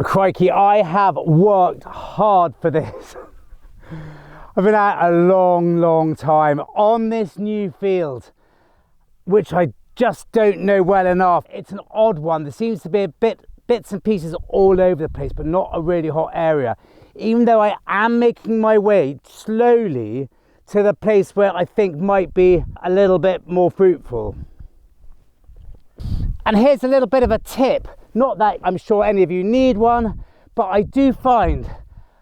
Crikey, I have worked hard for this. I've been out a long time on this new field, which I just don't know well enough. It's an odd one. There seems to be bits and pieces all over the place, but not a really hot area. Even though I am making my way slowly to the place where I think might be a little bit more fruitful. And here's a little bit of a tip. Not that I'm sure any of you need one, but I do find,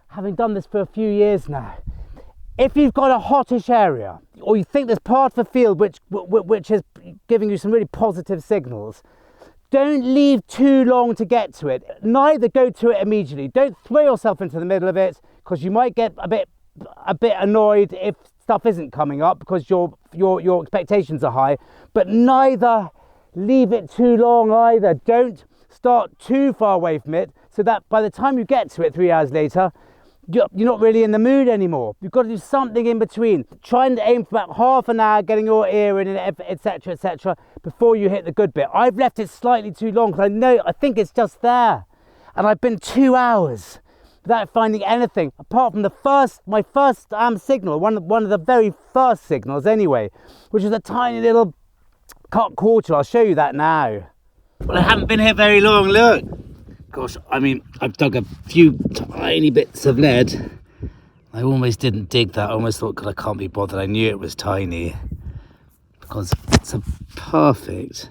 having done this for a few years now, if you've got a hottish area, or you think there's part of the field which is giving you some really positive signals, don't leave too long to get to it. Neither go to it immediately. Don't throw yourself into the middle of it, because you might get a bit annoyed if stuff isn't coming up because your expectations are high. But neither leave it too long either. Don't start too far away from it, so that by the time you get to it 3 hours later, you're not really in the mood anymore. You've got to do something in between. Try and aim for about half an hour, getting your ear in, etc, before you hit the good bit. I've left it slightly too long because I think it's just there, and I've been 2 hours without finding anything apart from my first signal, one of the very first signals anyway, which is a tiny little cut quarter. I'll show you that now. Well, I haven't been here very long. Look. Gosh, I mean, I've dug a few tiny bits of lead. I almost didn't dig that. I almost thought, God, I can't be bothered. I knew it was tiny, because it's a perfect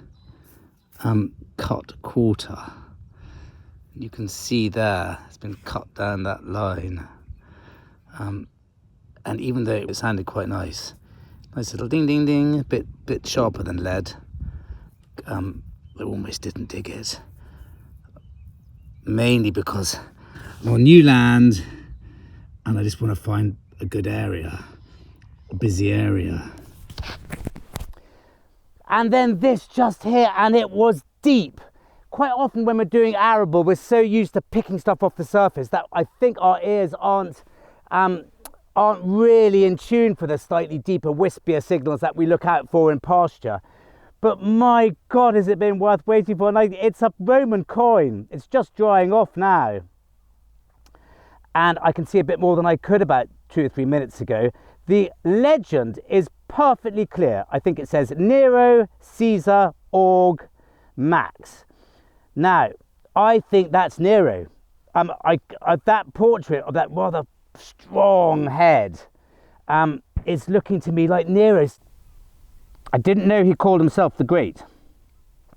cut quarter. You can see there, it's been cut down that line. And even though it sounded quite nice little ding, ding, ding, a bit sharper than lead, I almost didn't dig it. Mainly because I'm on new land and I just want to find a good area, a busy area. And then this just here, and it was deep. Quite often when we're doing arable, we're so used to picking stuff off the surface that I think our ears aren't really in tune for the slightly deeper, wispier signals that we look out for in pasture. But my God, has it been worth waiting for? And it's a Roman coin. It's just drying off now. And I can see a bit more than I could about 2 or 3 minutes ago. The legend is perfectly clear. I think it says Nero, Caesar, Org, Max. Now, I think that's Nero. That portrait of that rather strong head is looking to me like Nero's. I didn't know he called himself the Great,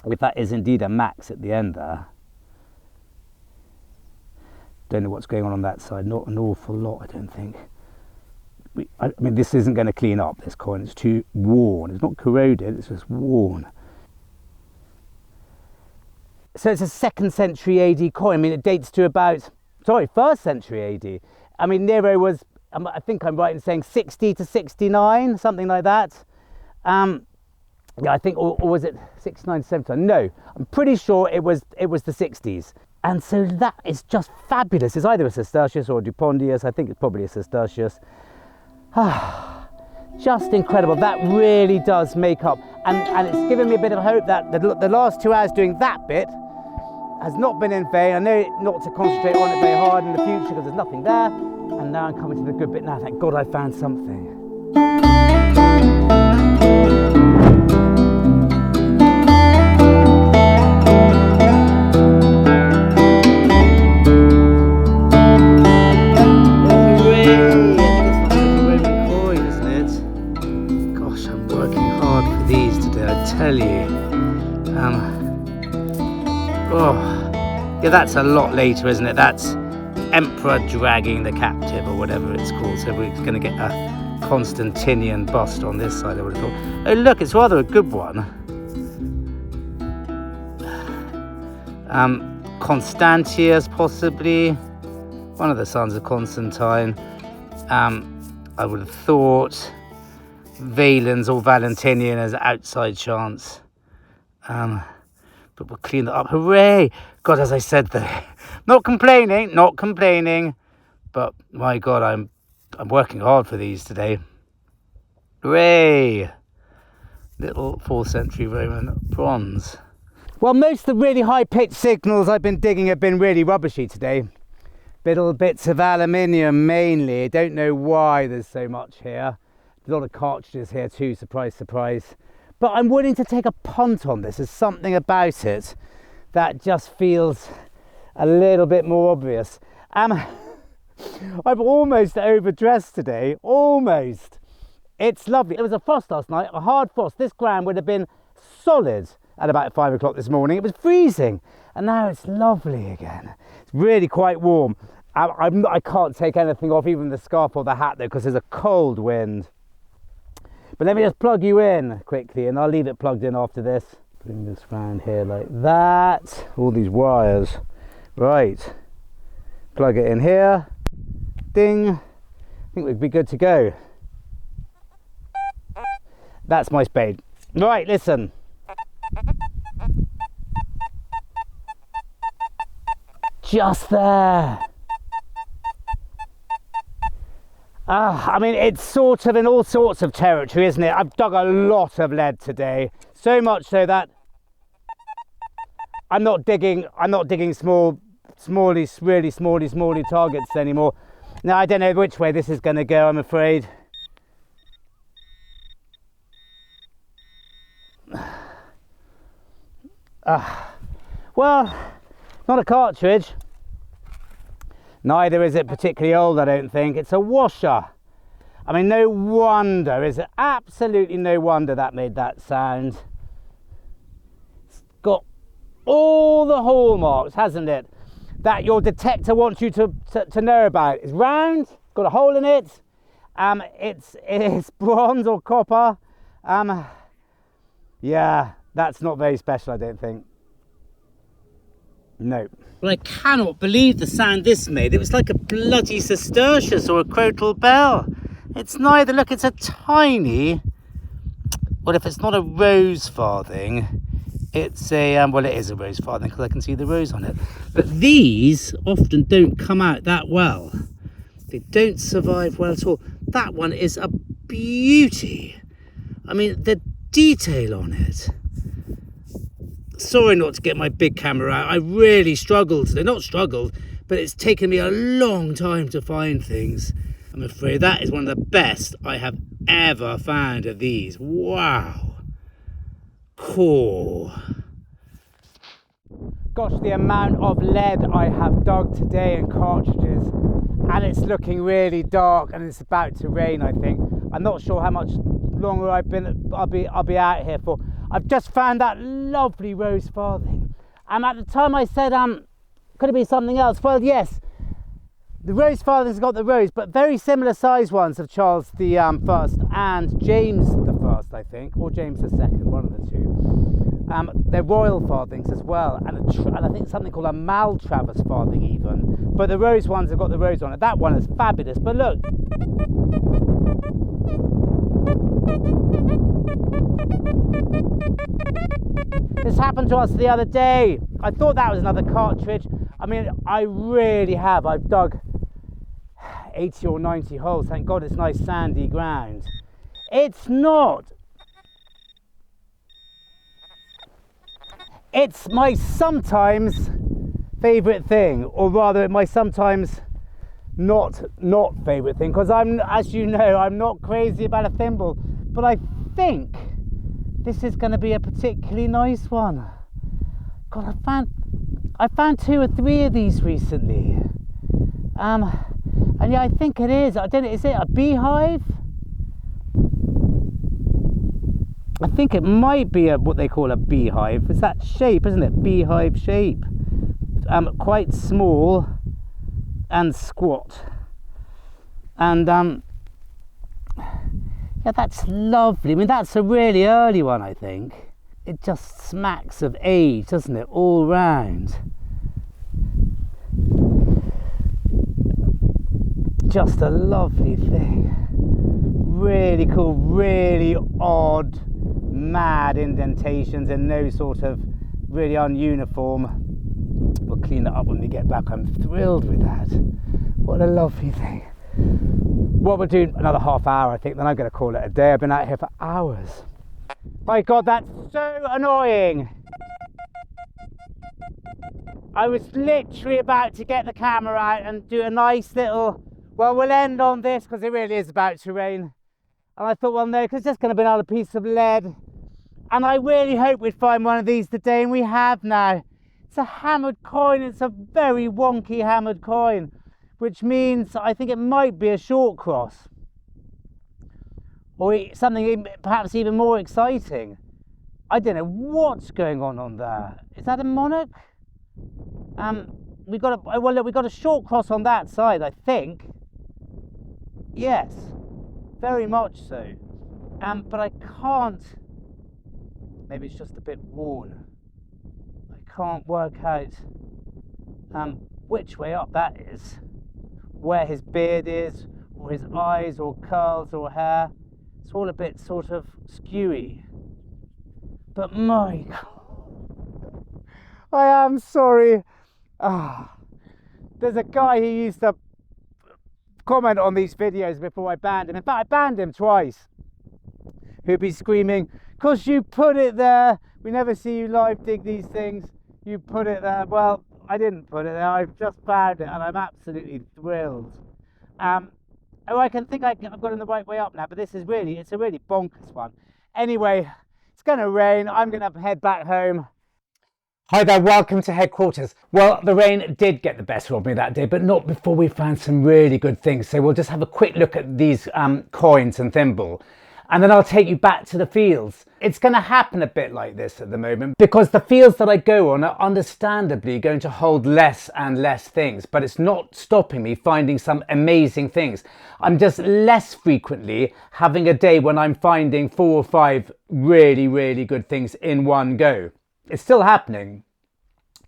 if that is indeed a Max at the end there. Don't know what's going on that side, not an awful lot, I don't think. I mean, this isn't going to clean up, this coin. It's too worn. It's not corroded, it's just worn. So it's a 2nd century AD coin. I mean, it dates to about, 1st century AD. I mean, Nero was, I think I'm right in saying 60 to 69, something like that. Yeah, I think, or was it 69, 79? No, I'm pretty sure it was the 60s. And so that is just fabulous. It's either a Sestertius or a Dupondius. I think it's probably a Sestertius. Just incredible. That really does make up. And it's given me a bit of hope that the last 2 hours doing that bit has not been in vain. I know not to concentrate on it very hard in the future because there's nothing there. And now I'm coming to the good bit now. Thank God I found something. Yeah, that's a lot later, isn't it? That's Emperor dragging the captive, or whatever it's called. So we're going to get a Constantinian bust on this side, I would have thought. Oh, look, it's rather a good one. Constantius, possibly. One of the sons of Constantine. I would have thought Valens or Valentinian as outside chance. But we'll clean that up. Hooray! God, as I said there, not complaining, but my God, I'm working hard for these today. Hooray! Little 4th century Roman bronze. Well, most of the really high-pitched signals I've been digging have been really rubbishy today. Little bits of aluminium mainly. I don't know why there's so much here. A lot of cartridges here too, surprise, surprise. But I'm willing to take a punt on this. There's something about it that just feels a little bit more obvious. I've almost overdressed today, almost. It's lovely. It was a frost last night, a hard frost. This ground would have been solid at about 5 o'clock this morning. It was freezing, and now it's lovely again. It's really quite warm. I can't take anything off, even the scarf or the hat though, because there's a cold wind. But let me just plug you in quickly, and I'll leave it plugged in after this. Bring this round here like that. All these wires. Right. Plug it in here. Ding. I think we'd be good to go. That's my spade. Right, listen. Just there. I mean, it's sort of in all sorts of territory, isn't it? I've dug a lot of lead today, so much so that I'm not digging really smally targets anymore. Now, I don't know which way this is going to go, I'm afraid. Well, not a cartridge. Neither is it particularly old, I don't think. It's a washer. I mean, no wonder, is it? Absolutely no wonder that made that sound. It's got all the hallmarks, hasn't it, that your detector wants you to know about. It's round, got a hole in it. It's bronze or copper. Yeah, that's not very special, I don't think. No. Well, I cannot believe the sound this made. It was like a bloody sestertius or a crotal bell. It's neither. Look, it's a tiny, well, if it's not a rose farthing, it's a, well, it is a rose farthing because I can see the rose on it. But these often don't come out that well. They don't survive well at all. That one is a beauty. I mean, the detail on it. Sorry not to get my big camera out. I really struggled today. Not struggled, but it's taken me a long time to find things. I'm afraid that is one of the best I have ever found of these. Wow. Cool. Gosh, the amount of lead I have dug today in cartridges, and it's looking really dark, and it's about to rain, I think. I'm not sure how much longer I'll be out here for. I've just found that lovely rose farthing, and at the time I said, could it be something else? Well, yes, the rose farthing's got the rose, but very similar size ones of Charles the First and James the First, I think, or James the Second, one of the two. They're royal farthings as well, and I think something called a Maltravers farthing even. But the rose ones have got the rose on it. That one is fabulous. But look. This happened to us the other day. I thought that was another cartridge. I mean, I really have. I've dug 80 or 90 holes. Thank God it's nice sandy ground. It's not. It's my sometimes favourite thing, or rather my sometimes not favourite thing, because I'm, as you know, I'm not crazy about a thimble, but I think this is going to be a particularly nice one. God, I found 2 or 3 of these recently, and yeah, I think it is. I don't know, is it a Beehive? I think it might be what they call a Beehive. It's that shape, isn't it? Beehive shape. Quite small and squat. And yeah, that's lovely. I mean, that's a really early one, I think. It just smacks of age, doesn't it, all round. Just a lovely thing. Really cool, really odd, mad indentations and no sort of really ununiform. We'll clean it up when we get back. I'm thrilled with that. What a lovely thing. Well, we'll do another half hour, I think, then I'm going to call it a day. I've been out here for hours. My God, that's so annoying. I was literally about to get the camera out and do a nice little, well, we'll end on this because it really is about to rain. And I thought, well, no, because it's just going to be another piece of lead. And I really hope we'd find one of these today, and we have now. It's a hammered coin. It's a very wonky hammered coin, which means I think it might be a short cross. Or something perhaps even more exciting. I don't know what's going on there. Is that a monarch? We got a short cross on that side, I think. Yes, very much so. But I can't. Maybe it's just a bit worn. I can't work out which way up that is. Where his beard is, or his eyes, or curls, or hair. It's all a bit sort of skewy. But my God, I am sorry. There's a guy who used to comment on these videos before I banned him. In fact, I banned him twice. Who'd be screaming, "'Cause you put it there. We never see you live dig these things. You put it there." Well, I didn't put it there. I've just found it, and I'm absolutely thrilled. I can think I've got it the right way up now, but it's a really bonkers one. Anyway, it's going to rain. I'm going to head back home. Hi there, welcome to headquarters. Well, the rain did get the better of me that day, but not before we found some really good things. So we'll just have a quick look at these coins and thimble, and then I'll take you back to the fields. It's going to happen a bit like this at the moment because the fields that I go on are understandably going to hold less and less things, but it's not stopping me finding some amazing things. I'm just less frequently having a day when I'm finding 4 or 5 really, really good things in one go. It's still happening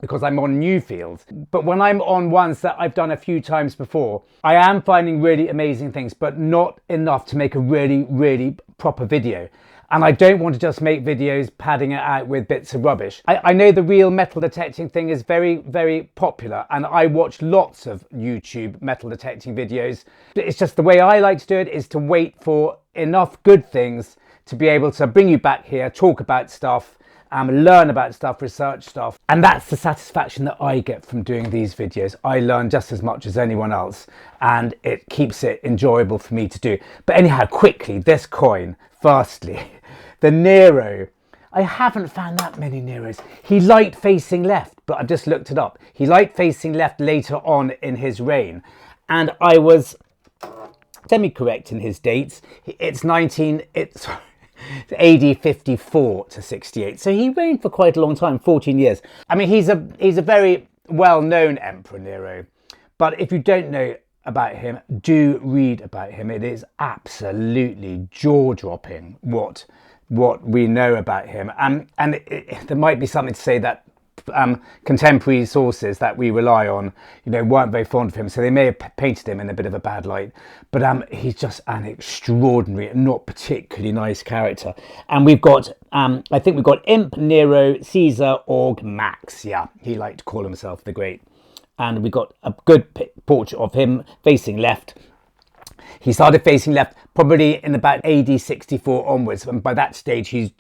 because I'm on new fields, but when I'm on ones that I've done a few times before, I am finding really amazing things, but not enough to make a really, really proper video. And I don't want to just make videos padding it out with bits of rubbish. I know the real metal detecting thing is very, very popular, and I watch lots of YouTube metal detecting videos. It's just the way I like to do it is to wait for enough good things to be able to bring you back here, talk about stuff, learn about stuff, research stuff. And that's the satisfaction that I get from doing these videos. I learn just as much as anyone else, and it keeps it enjoyable for me to do. But anyhow, quickly, this coin, firstly, the Nero. I haven't found that many Neros. He liked facing left, but I've just looked it up. He liked facing left later on in his reign. And I was semi-correct in his dates. It's AD 54 to 68, so he reigned for quite a long time, 14 years. I mean, he's a very well-known Emperor Nero, but if you don't know about him, do read about him. It is absolutely jaw-dropping what we know about him, and there might be something to say that contemporary sources that we rely on, weren't very fond of him, so they may have painted him in a bit of a bad light. But he's just an extraordinary, not particularly nice character. And we've got, I think we've got Imp Nero Caesar Aug Max. Yeah, he liked to call himself the Great. And we've got a good portrait of him facing left. He started facing left probably in about AD 64 onwards, and by that stage his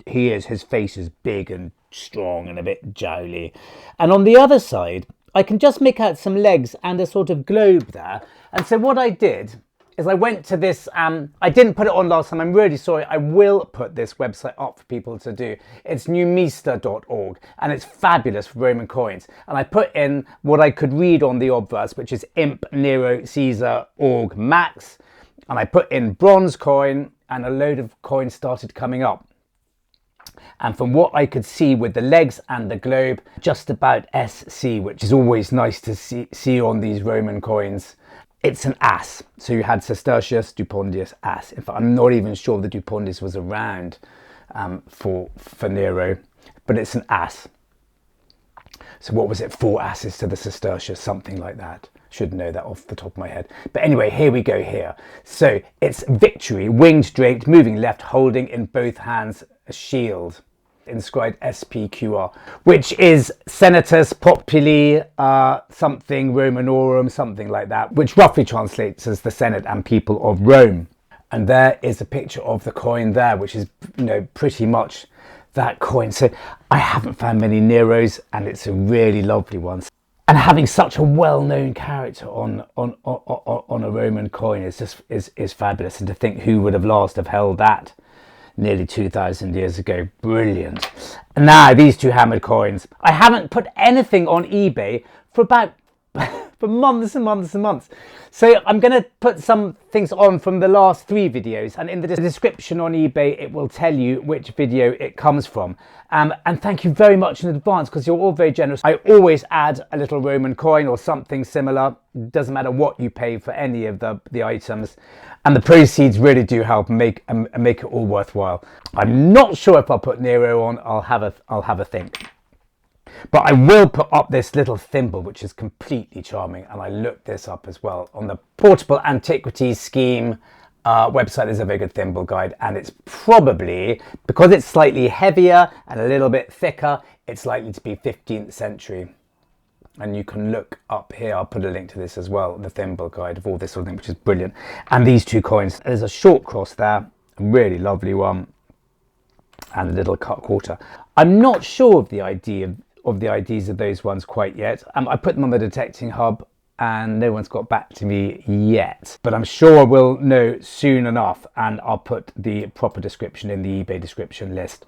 face is big and strong and a bit jowly. And on the other side, I can just make out some legs and a sort of globe there. And so what I did is I went to this, I didn't put it on last time, I'm really sorry. I will put this website up for people to do. It's numista.org, and it's fabulous for Roman coins. And I put in what I could read on the obverse, which is Imp Nero Caesar Aug Max. And I put in bronze coin, and a load of coins started coming up. And from what I could see with the legs and the globe, just about SC, which is always nice to see on these Roman coins. It's an ass. So you had Sestertius, Dupondius, ass. In fact, I'm not even sure the Dupondius was around for Nero, but it's an ass. So what was it? 4 asses to the Sestertius, something like that. Should know that off the top of my head. But anyway, here we go here. So it's victory, winged draped, moving left, holding in both hands a shield. Inscribed SPQR, which is Senatus Populi something Romanorum, something like that, which roughly translates as the Senate and people of Rome. And there is a picture of the coin there, which is, pretty much that coin. So I haven't found many Neros, and it's a really lovely one. And having such a well-known character on a Roman coin is just is fabulous. And to think who would have last have held that nearly 2,000 years ago. Brilliant. And now these two hammered coins. I haven't put anything on eBay for about for months and months and months. So I'm going to put some things on from the last 3 videos, and in the description on eBay it will tell you which video it comes from. And thank you very much in advance, because you're all very generous. I always add a little Roman coin or something similar. It doesn't matter what you pay for any of the items, and the proceeds really do help make it all worthwhile. I'm not sure if I'll put Nero on. I'll have a think. But I will put up this little thimble, which is completely charming, and I looked this up as well on the Portable Antiquities Scheme website. There's a very good thimble guide, and it's probably, because it's slightly heavier and a little bit thicker, it's likely to be 15th century. And you can look up here, I'll put a link to this as well, the thimble guide of all this sort of thing, which is brilliant. And these two coins, there's a short cross there, a really lovely one, and a little cut quarter. I'm not sure of the IDs of those ones quite yet. I put them on the detecting hub and no one's got back to me yet, but I'm sure we'll know soon enough, and I'll put the proper description in the eBay description list.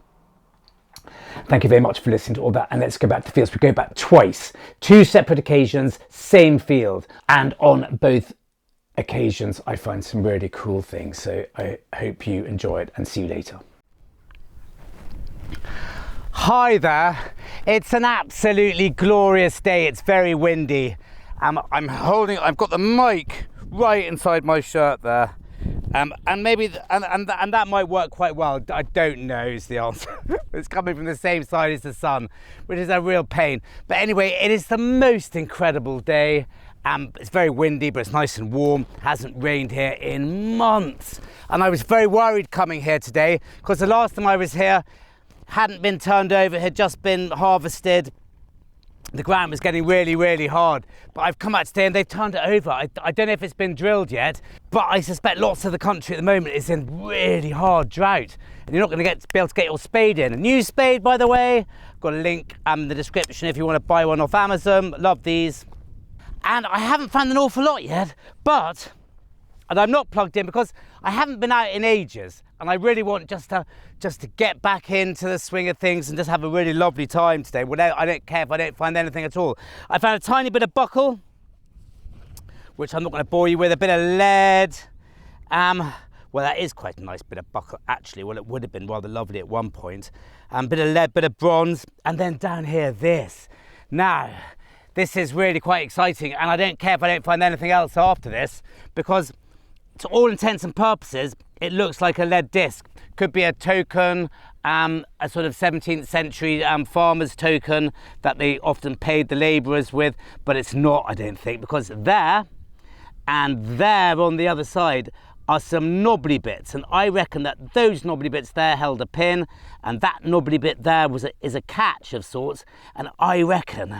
Thank you very much for listening to all that, and let's go back to fields. We go back twice, 2 separate occasions, same field, and on both occasions I find some really cool things. So I hope you enjoy it, and see you later. Hi there, it's an absolutely glorious day. It's very windy. I've got the mic right inside my shirt there, and maybe and that might work quite well. I don't know is the answer. It's coming from the same side as the sun, which is a real pain. But anyway, it is the most incredible day. It's very windy, but it's nice and warm. It hasn't rained here in months, and I was very worried coming here today, because the last time I was here hadn't been turned over, had just been harvested. The ground was getting really, really hard. But I've come out today and they've turned it over. I don't know if it's been drilled yet, but I suspect lots of the country at the moment is in really hard drought, and you're not going to be able to get your spade in. A new spade, by the way. I've got a link in the description if you want to buy one off Amazon. Love these. And I haven't found an awful lot yet, and I'm not plugged in because I haven't been out in ages, and I really want just to get back into the swing of things and just have a really lovely time today. I don't care if I don't find anything at all. I found a tiny bit of buckle, which I'm not going to bore you with. A bit of lead. Well, that is quite a nice bit of buckle, actually. Well, it would have been rather lovely at one point. Bit of lead, bit of bronze, and then down here, this. Now, this is really quite exciting, and I don't care if I don't find anything else after this, because to all intents and purposes, it looks like a lead disc. Could be a token, a sort of 17th century farmer's token that they often paid the labourers with, but it's not, I don't think, because there and there on the other side are some knobbly bits, and I reckon that those knobbly bits there held a pin, and that knobbly bit there is a catch of sorts, and I reckon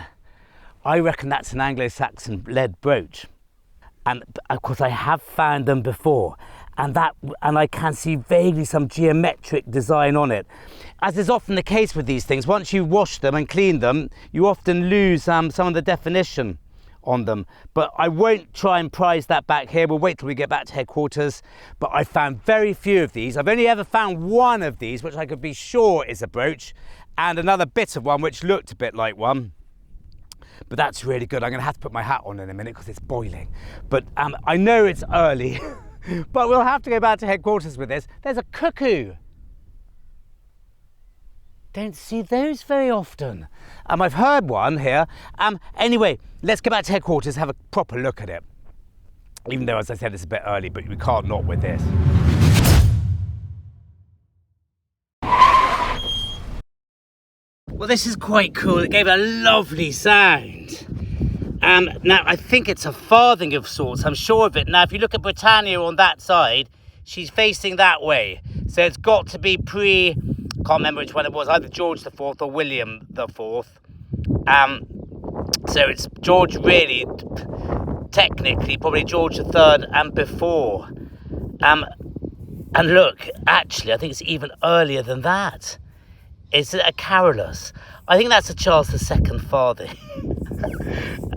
that's an Anglo Saxon lead brooch. And of course I have found them before, and I can see vaguely some geometric design on it. As is often the case with these things, once you wash them and clean them, you often lose some of the definition on them. But I won't try and prize that back here. We'll wait till we get back to headquarters. But I found very few of these. I've only ever found one of these, which I could be sure is a brooch, and another bit of one which looked a bit like one. But that's really good. I'm going to have to put my hat on in a minute because it's boiling. But I know it's early, but we'll have to go back to headquarters with this. There's a cuckoo. Don't see those very often. I've heard one here. Anyway, let's go back to headquarters, have a proper look at it. Even though, as I said, it's a bit early, but we can't not with this. Well, this is quite cool. It gave a lovely sound. Now, I think it's a farthing of sorts. I'm sure of it. Now, if you look at Britannia on that side, she's facing that way. So it's got to be can't remember which one it was, either George IV or William IV. So it's George, really, technically, probably George III and before. And look, actually, I think it's even earlier than that. Is it a Carolus? I think that's a Charles II farthing.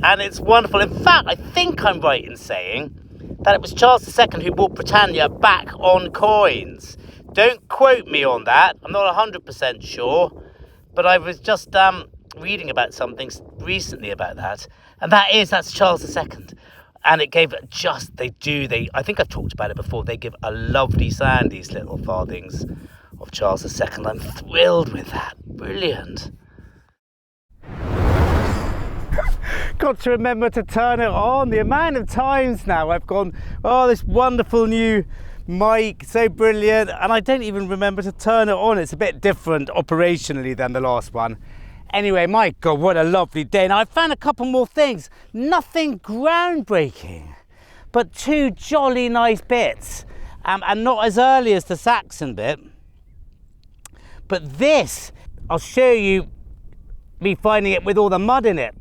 And it's wonderful. In fact, I think I'm right in saying that it was Charles II who brought Britannia back on coins. Don't quote me on that. I'm not 100% sure. But I was just reading about something recently about that. And that's Charles II. And it gave I think I've talked about it before. They give a lovely sound, these little farthings of Charles II. I'm thrilled with that. Brilliant. Got to remember to turn it on. The amount of times now I've gone, oh, this wonderful new mic, so brilliant, and I don't even remember to turn it on. It's a bit different operationally than the last one. Anyway, my God, what a lovely day. Now, I found a couple more things. Nothing groundbreaking, but two jolly nice bits. And not as early as the Saxon bit. But this, I'll show you me finding it with all the mud in it.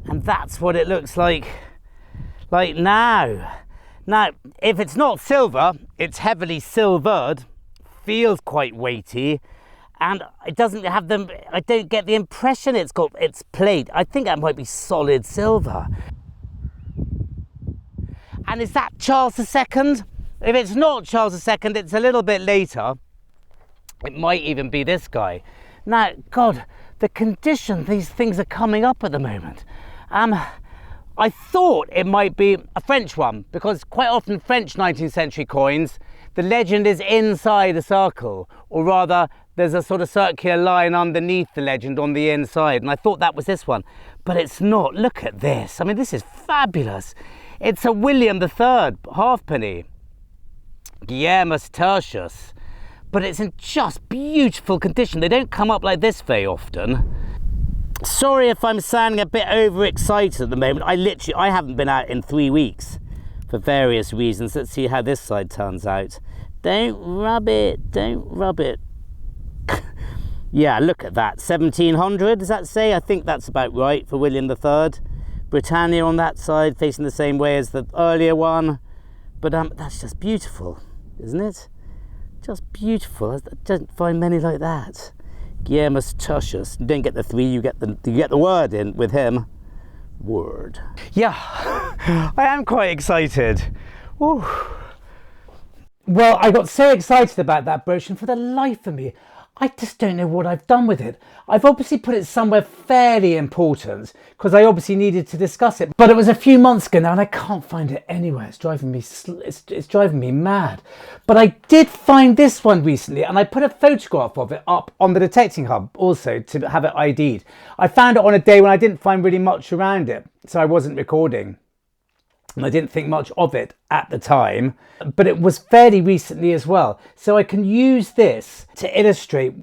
And that's what it looks like now. Now, if it's not silver, it's heavily silvered, feels quite weighty, and it doesn't have them. I don't get the impression it's plate. I think that might be solid silver. And is that Charles II? If it's not Charles II, it's a little bit later. It might even be this guy. Now, God, the condition these things are coming up at the moment. I thought it might be a French one, because quite often French 19th century coins, the legend is inside a circle, or rather there's a sort of circular line underneath the legend on the inside, and I thought that was this one, but it's not. Look at this. I mean, this is fabulous. It's a William III halfpenny, Guillermus Tertius, but it's in just beautiful condition. They don't come up like this very often. Sorry if I'm sounding a bit overexcited at the moment. I haven't been out in 3 weeks for various reasons. Let's see how this side turns out. Don't rub it. Yeah, look at that. 1700, does that say? I think that's about right for William III. Britannia on that side, facing the same way as the earlier one. But that's just beautiful, isn't it? Just beautiful. I don't find many like that. Guillermus Tertius. You don't get the 3, you get the word in with him. Word. Yeah, I am quite excited. Ooh. Well, I got so excited about that brooch, and for the life of me, I just don't know what I've done with it. I've obviously put it somewhere fairly important, because I obviously needed to discuss it. But it was a few months ago now, and I can't find it anywhere. It's driving me mad. But I did find this one recently, and I put a photograph of it up on the detecting hub also to have it ID'd. I found it on a day when I didn't find really much around it, so I wasn't recording. And I didn't think much of it at the time, but it was fairly recently as well. So I can use this to illustrate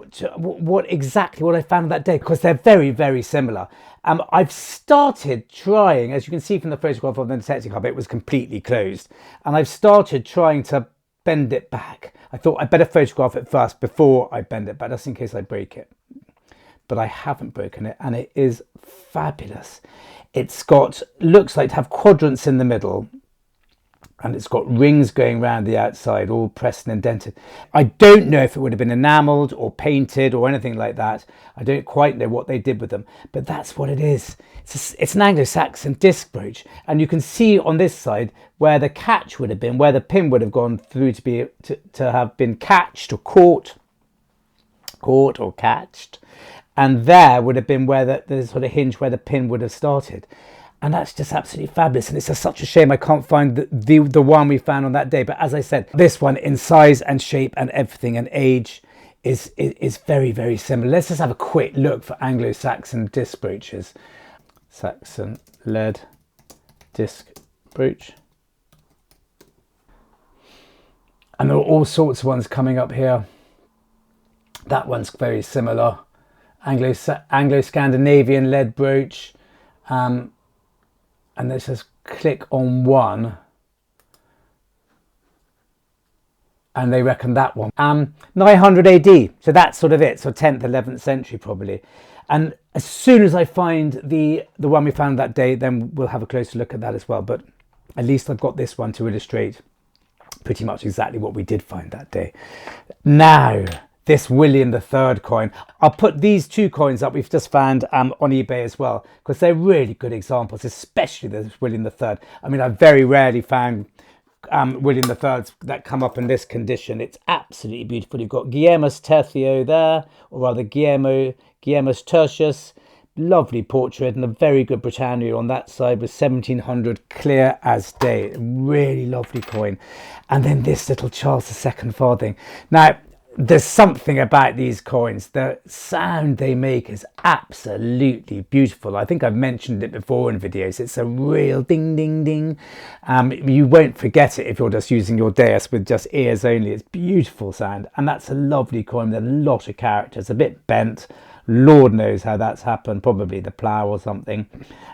exactly what I found that day, because they're very, very similar. I've started trying, as you can see from the photograph of the detecting hub, it was completely closed. And I've started trying to bend it back. I thought I'd better photograph it first before I bend it back, just in case I break it. But I haven't broken it, and it is fabulous. It's looks like to have quadrants in the middle, and it's got rings going around the outside, all pressed and indented. I don't know if it would have been enameled or painted or anything like that. I don't quite know what they did with them, but that's what it is. It's an Anglo Saxon disc brooch, and you can see on this side where the catch would have been, where the pin would have gone through to have been catched or caught or catched. And there would have been where the sort of hinge where the pin would have started. And that's just absolutely fabulous. And it's just such a shame I can't find the one we found on that day. But as I said, this one in size and shape and everything and age is very, very similar. Let's just have a quick look for Anglo-Saxon disc brooches. Saxon lead disc brooch. And there are all sorts of ones coming up here. That one's very similar. Anglo-Scandinavian lead brooch, and let's just click on one, and they reckon that one 900 AD, so that's sort of it, so 10th 11th century probably. And as soon as I find the one we found that day, then we'll have a closer look at that as well. But at least I've got this one to illustrate pretty much exactly what we did find that day. Now, this William III coin. I'll put these two coins up we've just found on eBay as well, because they're really good examples, especially this William III. I mean, I've very rarely found William III's that come up in this condition. It's absolutely beautiful. You've got Guillermus Tertio there, or rather Guillermus Tertius. Lovely portrait, and a very good Britannia on that side with 1700 clear as day. Really lovely coin. And then this little Charles II farthing. Now, there's something about these coins. The sound they make is absolutely beautiful. I think I've mentioned it before in videos. It's a real ding, ding, ding. You won't forget it if you're just using your Deus with just ears only. It's beautiful sound. And that's a lovely coin with a lot of character. It's a bit bent. Lord knows how that's happened, probably the plough or something.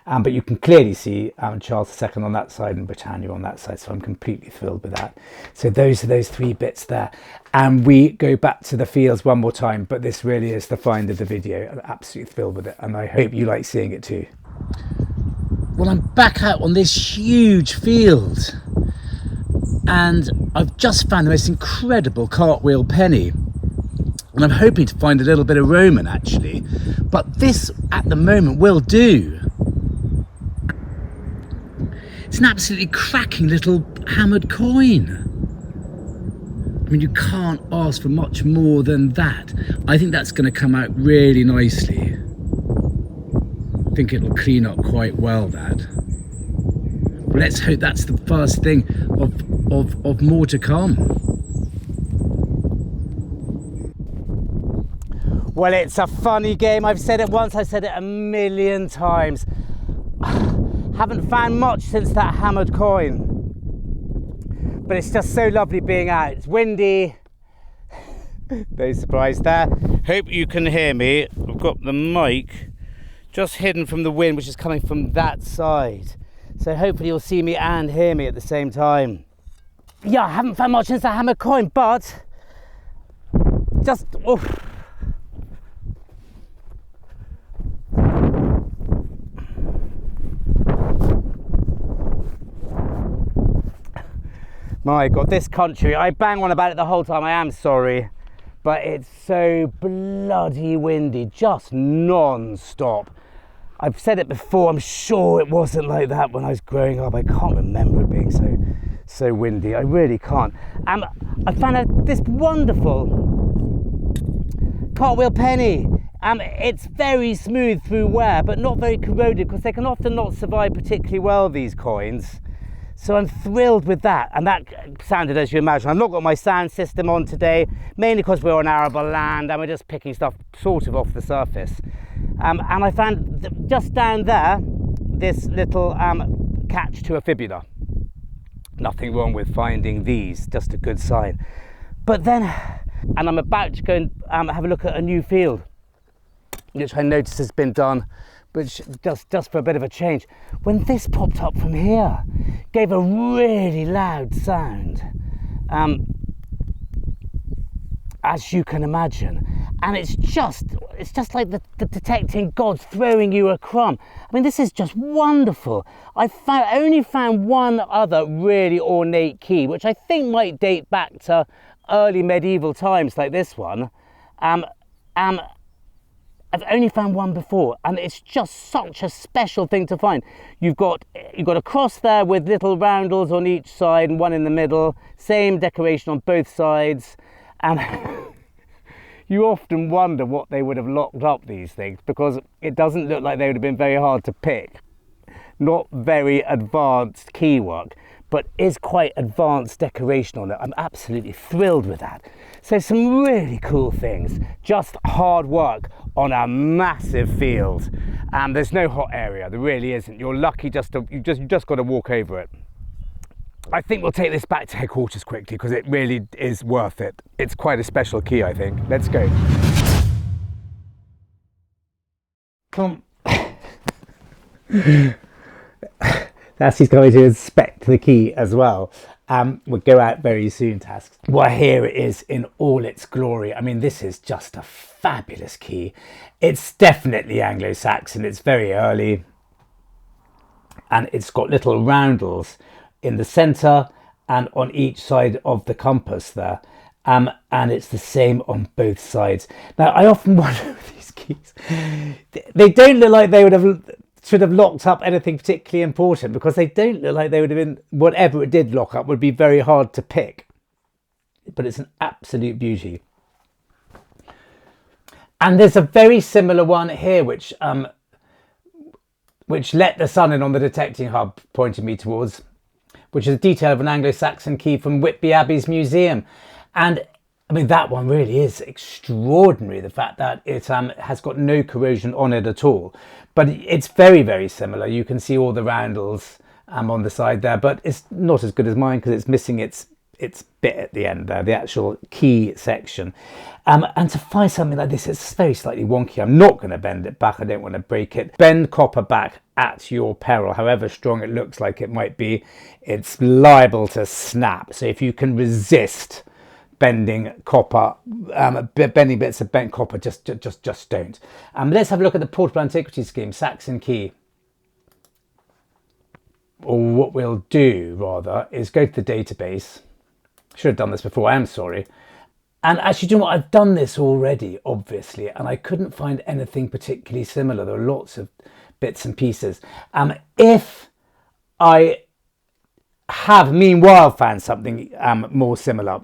But you can clearly see Charles II on that side and Britannia on that side, so I'm completely thrilled with that. So those are those three bits there. And we go back to the fields one more time, but this really is the find of the video. I'm absolutely thrilled with it, and I hope you like seeing it too. Well, I'm back out on this huge field, and I've just found the most incredible cartwheel penny. And I'm hoping to find a little bit of Roman actually, but this at the moment will do. It's an absolutely cracking little hammered coin. I mean, you can't ask for much more than that. I think that's going to come out really nicely. I think it'll clean up quite well, that. Well, let's hope that's the first thing of more to come. Well, it's a funny game. I've said it once, I've said it a million times. Haven't found much since that hammered coin. But it's just so lovely being out. It's windy. No surprise there. Hope you can hear me. I've got the mic just hidden from the wind, which is coming from that side. So hopefully you'll see me and hear me at the same time. Yeah, I haven't found much since that hammered coin, but just... Oh. My God, this country, I bang on about it the whole time, I am sorry, but it's so bloody windy, just non-stop. I've said it before, I'm sure it wasn't like that when I was growing up. I can't remember it being so windy, I really can't. I found this wonderful cartwheel penny. It's very smooth through wear, but not very corroded, because they can often not survive particularly well, these coins. So I'm thrilled with that, and that sounded as you imagine. I've not got my sound system on today, mainly because we're on arable land and we're just picking stuff sort of off the surface. And I found just down there this little catch to a fibula. Nothing wrong with finding these, just a good sign. But then, and I'm about to go and have a look at a new field, which I noticed has been done, which just for a bit of a change. When this popped up from here, gave a really loud sound, as you can imagine, and it's just like the detecting God throwing you a crumb. I mean, this is just wonderful. I only found one other really ornate key, which I think might date back to early medieval times, like this one. I've only found one before, and it's just such a special thing to find. You've got a cross there with little roundels on each side and one in the middle, same decoration on both sides, and you often wonder what they would have locked up these things, because it doesn't look like they would have been very hard to pick. Not very advanced key work, but is quite advanced decoration on it. I'm absolutely thrilled with that. So some really cool things, just hard work on a massive field. There's no hot area, there really isn't. You're lucky you just got to walk over it. I think we'll take this back to headquarters quickly, because it really is worth it. It's quite a special key, I think. Let's go. Come on. He's going to inspect the key as well. We'll go out very soon, Tasks. Well, here it is in all its glory. I mean, this is just a fabulous key. It's definitely Anglo Saxon. It's very early, and it's got little roundels in the center and on each side of the compass there. And it's the same on both sides. Now, I often wonder with these keys, they don't look like they should have locked up anything particularly important, because they don't look like they would have been, whatever it did lock up would be very hard to pick. But it's an absolute beauty. And there's a very similar one here, which let the sun in on the detecting hub pointed me towards, which is a detail of an Anglo Saxon key from Whitby Abbey's museum. And I mean, that one really is extraordinary, the fact that it has got no corrosion on it at all. But it's very, very similar. You can see all the roundels on the side there, but it's not as good as mine because it's missing its bit at the end there, the actual key section. And to find something like this, it's very slightly wonky. I'm not going to bend it back. I don't want to break it. Bend copper back at your peril. However strong it looks like it might be, it's liable to snap. So if you can resist bending copper, bending bits of bent copper, just don't. Let's have a look at the portable antiquity scheme, Saxon key. Or what we'll do rather is go to the database. Should have done this before, I am sorry. And actually, do you know what? I've done this already, obviously, and I couldn't find anything particularly similar. There are lots of bits and pieces. If I have meanwhile found something more similar,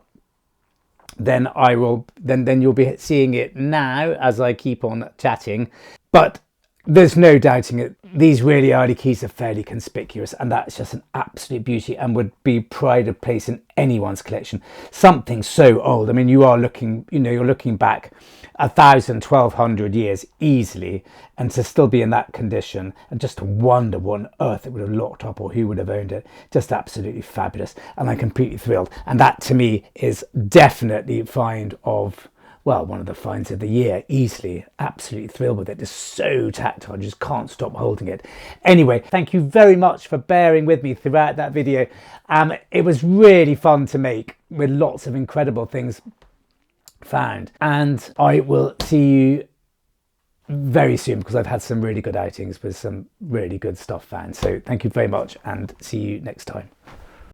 then I will, then you'll be seeing it now as I keep on chatting. But there's no doubting it, these really early keys are fairly conspicuous, and that's just an absolute beauty and would be pride of place in anyone's collection. Something so old. I mean, you are looking, you're looking back 1,000, 1,200 years easily, and to still be in that condition, and just to wonder what on earth it would have locked up or who would have owned it. Just absolutely fabulous, and I'm completely thrilled. And that to me is definitely a find of, well, one of the finds of the year, easily. Absolutely thrilled with it. It's so tactile, you just can't stop holding it. Anyway, thank you very much for bearing with me throughout that video. It was really fun to make, with lots of incredible things found. And I will see you very soon, because I've had some really good outings with some really good stuff found. So thank you very much, and see you next time.